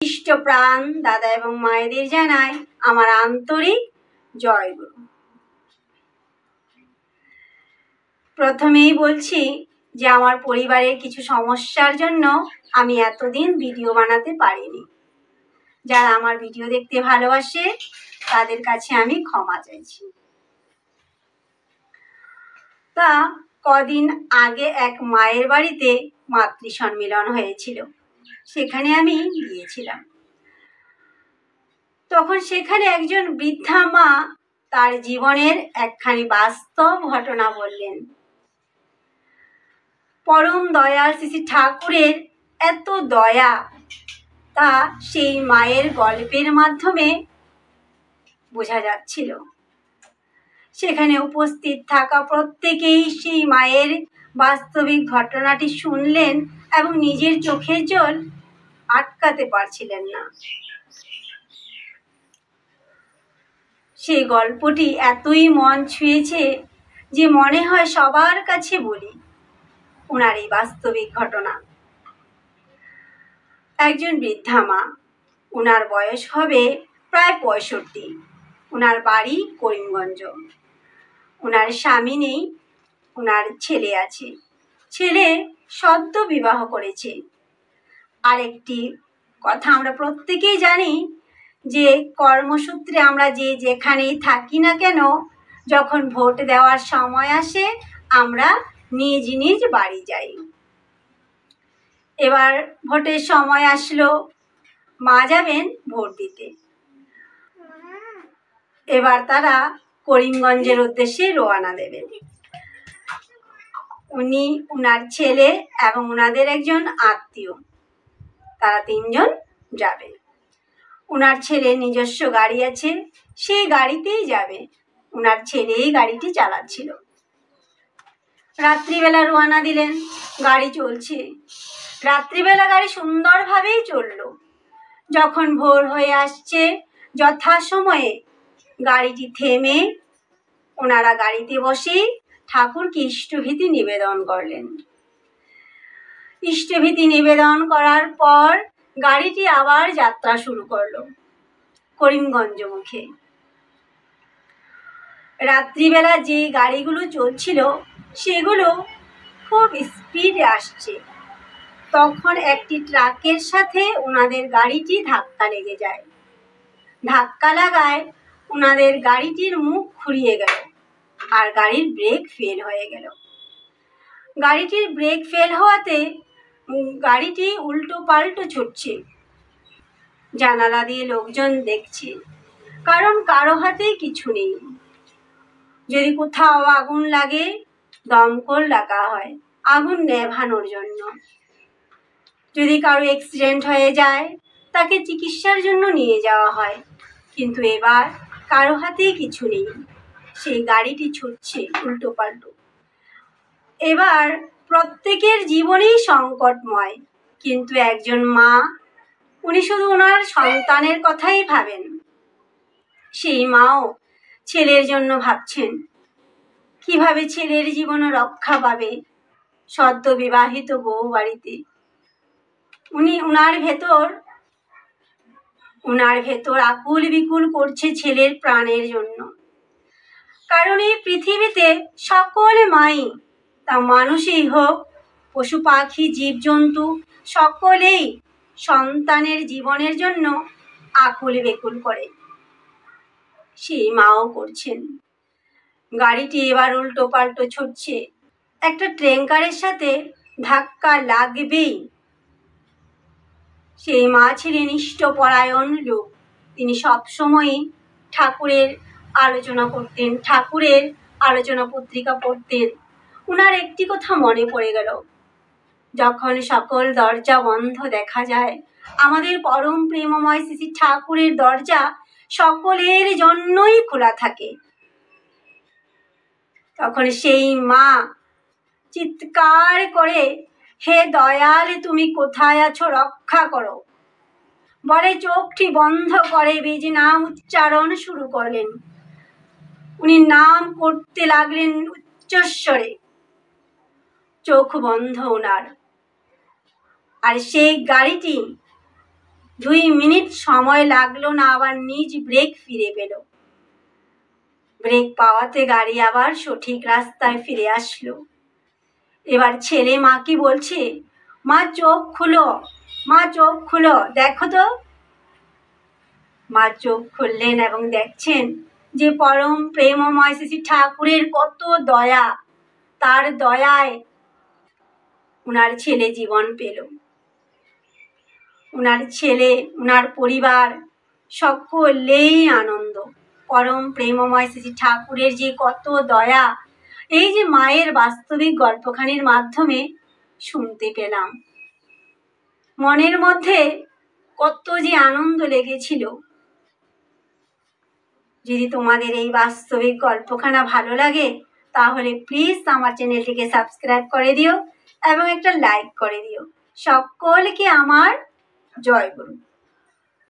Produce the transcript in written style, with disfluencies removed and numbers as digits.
ইষ্টপ্রাণ দাদা এবং মায়েদের জানাই আমার আন্তরিক জয়গুরু। প্রথমেই বলছি যে আমার পরিবারের কিছু সমস্যার জন্য আমি এতদিন ভিডিও বানাতে পারিনি। যারা আমার ভিডিও দেখতে ভালোবাসে তাদের কাছে আমি ক্ষমা চাইছি। তা কদিন আগে এক মায়ের বাড়িতে মাতৃ সম্মিলন হয়েছিল, সেখানে আমি গিয়েছিলাম। তখন সেখানে একজন বৃদ্ধা মা তার জীবনের একখানি বাস্তব ঘটনা বললেন। পরম দয়াল শ্রী ঠাকুরের এত দয়া তা সেই মায়ের গল্পের মাধ্যমে বোঝা যাচ্ছিল। সেখানে উপস্থিত থাকা প্রত্যেকেই সেই মায়ের বাস্তবিক ঘটনাটি শুনলেন এবং নিজের চোখের জল আটকাতে পারছিলেন না। সেই গল্পটি এতই মন ছুঁয়েছে যে মনে হয় সবার কাছে বলি ওনার এই বাস্তবিক ঘটনা। একজন বৃদ্ধা মা, ওনার বয়স হবে প্রায় 65। ওনার বাড়ি করিমগঞ্জ। ওনার স্বামী নেই, ওনার ছেলে আছে। ছেলে সদ্য বিবাহ করেছে। আর একটি কথা আমরা প্রত্যেকেই জানি যে কর্মসূত্রে আমরা যে যেখানেই থাকি না কেন, যখন ভোট দেওয়ার সময় আসে আমরা নিজ নিজ বাড়ি যাই। এবার ভোটের সময় আসলো, মা যাবেন ভোট দিতে। এবার তারা করিমগঞ্জের উদ্দেশ্যে রওনা দেবেন। উনি, উনার ছেলে এবং উনাদের একজন আত্মীয়, তারা 3 জন যাবে। উনার ছেলে নিজস্ব গাড়ি আছে, সেই গাড়িতেই যাবে। উনার ছেলেই গাড়িটি চালাচ্ছিল। রাত্রিবেলা রওনা দিলেন, গাড়ি চলছে। রাত্রিবেলা গাড়ি সুন্দরভাবেই চলল। যখন ভোর হয়ে আসছে, যথাসময়ে গাড়িটি থেমে ওনারা গাড়িতে বসে ঠাকুরকে ইষ্টভীতি নিবেদন করলেন। ইষ্টভীতি নিবেদন করার পর গাড়িটি আবার যাত্রা শুরু করলো করিমগঞ্জ মুখে। রাত্রিবেলা যে গাড়িগুলো চলছিল সেগুলো খুব স্পিডে আসছে। তখন একটি ট্রাকের সাথে ওনাদের গাড়িটি ধাক্কা লেগে যায়। ধাক্কা লাগায় ওনাদের গাড়িটির মুখ খুঁড়িয়ে গেল আর গাড়ির ব্রেক ফেল হয়ে গেল। গাড়িটির ব্রেক ফেল হওয়াতে গাড়িটি উল্টো পাল্টো ছুটছে। জানালা দিয়ে লোকজন দেখছে, কারণ কারো হাতেই কিছু নেই। যদি কোথাও আগুন লাগে দমকল ডাকা হয় আগুন নেভানোর জন্য। যদি কারো অ্যাক্সিডেন্ট হয়ে যায় তাকে চিকিৎসার জন্য নিয়ে যাওয়া হয়। কিন্তু এবার কারো হাতেই কিছু নেই, সেই গাড়িটি ছুটছে উল্টো পাল্টো। এবার প্রত্যেকের জীবনেই সংকটময়, কিন্তু একজন মা, উনি শুধু ওনার সন্তানের কথাই ভাবেন। সেই মাও ছেলের জন্য ভাবছেন কিভাবে ছেলের জীবন রক্ষা পাবে। সদ্য বিবাহিত বউ বাড়িতে, উনি উনার ভেতর আকুল বিকুল করছে ছেলের প্রাণের জন্য। কারণ এই পৃথিবীতে সকল মাই, তা মানুষই হোক, পশু পাখি জীবজন্তু, সকলেই সন্তানের জীবনের জন্য আকুল বেকুল করে। সেই মাও করছেন। গাড়িটি এবার উল্টো পাল্টো ছুটছে। একটা ট্যাঙ্কারের সাথে ধাক্কা লাগবেই। সেই মা ছিলেন ইষ্টপরায়ণ লোক। তিনি সবসময়ই ঠাকুরের আলোচনা করতেন, ঠাকুরের আলোচনা পত্রিকা পড়তেন। উনার একটি কথা মনে পড়ে গেল, যখন সকল দরজা বন্ধ দেখা যায়, আমাদের পরম প্রেমময় শ্রী ঠাকুরের দরজা সকলের জন্যই খোলা থাকে। তখন সেই মা চিৎকার করে, হে দয়াল, তুমি কোথায় আছো, রক্ষা করো। বলে চোখটি বন্ধ করে বীজ নাম উচ্চারণ শুরু করলেন। উনি নাম করতে লাগলেন উচ্চস্বরে, চোখ বন্ধ ওনার। আর সেই গাড়িটি 2 মিনিট সময় লাগলো না, আবার নিজ ব্রেক ফিরে পেল। ব্রেক পাওয়াতে গাড়ি আবার সঠিক রাস্তায় ফিরে আসলো। এবার ছেলে মাকে বলছে, মা চোখ খুলো, মা চোখ খুলো, দেখো তো। মা চোখ খুললেন এবং দেখছেন যে পরম প্রেমময় শ্রী ঠাকুরের কত দয়া, তার দয়ায় উনার ছেলে জীবন পেল। উনার ছেলে, উনার পরিবার সকলেই আনন্দ। পরম প্রেমময় শ্রী ঠাকুরের যে কত দয়া, এই যে মায়ের বাস্তবিক গল্পখানির মাধ্যমে শুনতে পেলাম। মনের মধ্যে কত যে আনন্দ লেগেছিল। যদি তোমাদের এই বাস্তবিক গল্পখানা ভালো লাগে তাহলে প্লিজ আমার চ্যানেলটিকে সাবস্ক্রাইব করে দিও এবং একটা লাইক করে দিও। সকলকে আমার জয় গুরু।